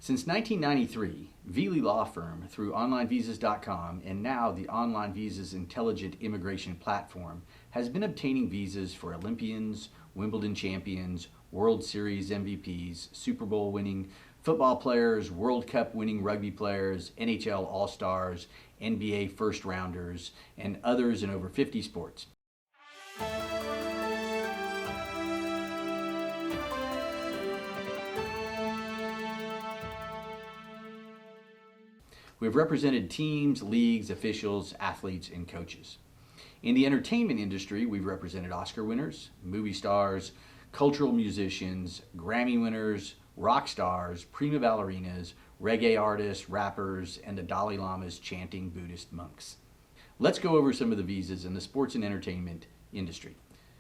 Since 1993, Veely Law Firm, through OnlineVisas.com and now the Online Visas Intelligent Immigration Platform, has been obtaining visas for Olympians, Wimbledon champions, World Series MVPs, Super Bowl winning football players, World Cup winning rugby players, NHL All-Stars, NBA first rounders, and others in over 50 sports. We've represented teams, leagues, officials, athletes, and coaches. In the entertainment industry, we've represented Oscar winners, movie stars, cultural musicians, Grammy winners, rock stars, prima ballerinas, reggae artists, rappers, and the Dalai Lama's chanting Buddhist monks. Let's go over some of the visas in the sports and entertainment industry.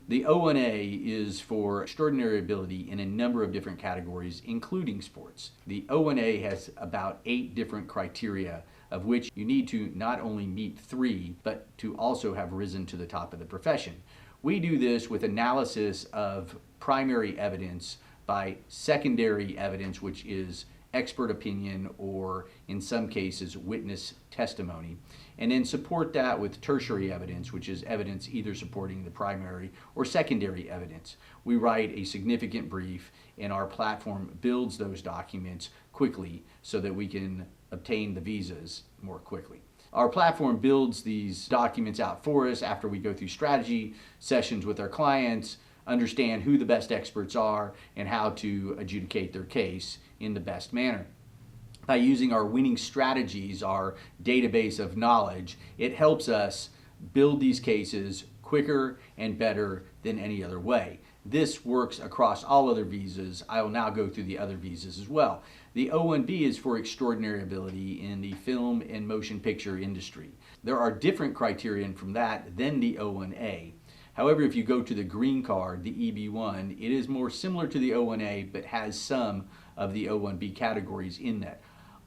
The O1A is for extraordinary ability in a number of different categories, including sports. The O1A has about 8 different criteria, of which you need to not only meet 3, but to also have risen to the top of the profession. We do this with analysis of primary evidence by secondary evidence, which is expert opinion or, in some cases, witness testimony, and then support that with tertiary evidence, which is evidence either supporting the primary or secondary evidence. We write a significant brief, and our platform builds those documents quickly so that we can obtain the visas more quickly. Our platform builds these documents out for us after we go through strategy sessions with our clients, understand who the best experts are, and how to adjudicate their case in the best manner. By using our winning strategies, our database of knowledge, it helps us build these cases quicker and better than any other way. This works across all other visas. I will now go through the other visas as well. The O1B is for extraordinary ability in the film and motion picture industry. There are different criterion from that than the O1A. However, if you go to the green card, the EB1, it is more similar to the O1A, but has some of the O1B categories in that.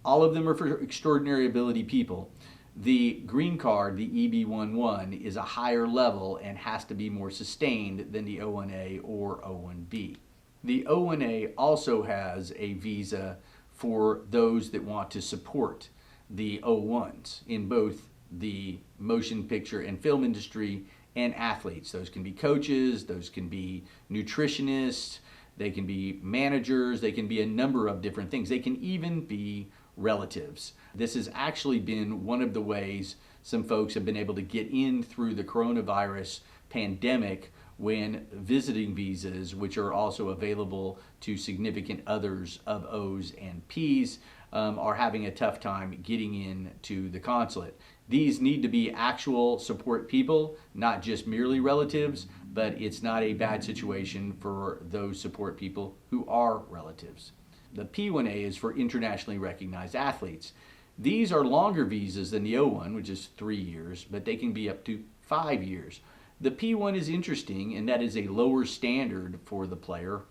All of them are for extraordinary ability people. The green card, the EB11, is a higher level and has to be more sustained than the O1A or O1B. The O1A also has a visa for those that want to support the O1s in both the motion picture and film industry and athletes. Those can be coaches, those can be nutritionists, they can be managers, they can be a number of different things. They can even be relatives. This has actually been one of the ways some folks have been able to get in through the coronavirus pandemic when visiting visas, which are also available to significant others of O's and P's, are having a tough time getting in to the consulate. These need to be actual support people, not just merely relatives, but it's not a bad situation for those support people who are relatives. The P-1A is for internationally recognized athletes. These are longer visas than the O1, which is 3 years, but they can be up to 5 years. The P-1 is interesting, and that is a lower standard for the player,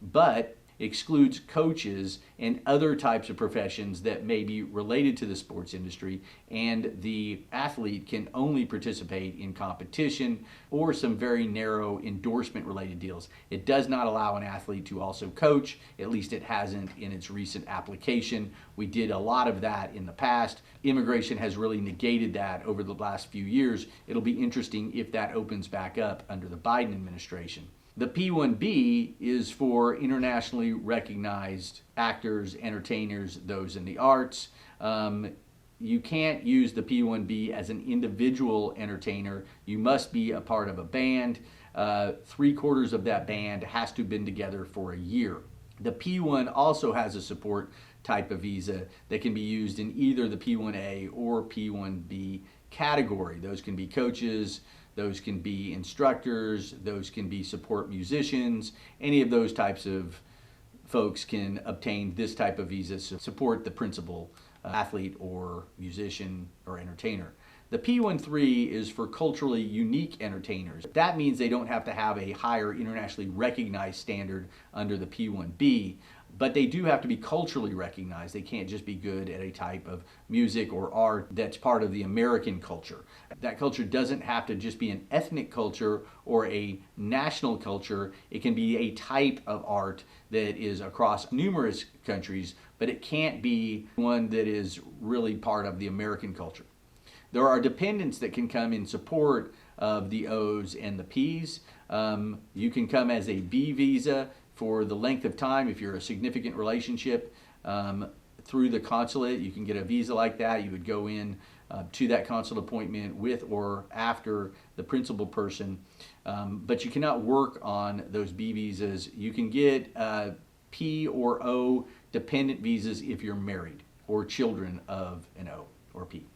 but excludes coaches and other types of professions that may be related to the sports industry, and the athlete can only participate in competition or some very narrow endorsement related deals. It does not allow an athlete to also coach, at least it hasn't in its recent application. We did a lot of that in the past. Immigration has really negated that over the last few years. It'll be interesting if that opens back up under the Biden administration. The P1B is for internationally recognized actors, entertainers, those in the arts. You can't use the P1B as an individual entertainer. You must be a part of a band. 3/4 of that band has to have been together for a year. The P1 also has a support type of visa that can be used in either the P1A or P1B category. Those can be coaches, those can be instructors, those can be support musicians. Any of those types of folks can obtain this type of visa to support the principal athlete or musician or entertainer. The P13 is for culturally unique entertainers. That means they don't have to have a higher internationally recognized standard under the P1B. but they do have to be culturally recognized. They can't just be good at a type of music or art that's part of the American culture. That culture doesn't have to just be an ethnic culture or a national culture. It can be a type of art that is across numerous countries, but it can't be one that is really part of the American culture. There are dependents that can come in support of the O's and the P's. You can come as a B visa for the length of time if you're a significant relationship through the consulate. You can get a visa like that. You would go in to that consulate appointment with or after the principal person, but you cannot work on those B visas. You can get P or O dependent visas if you're married or children of an O or P.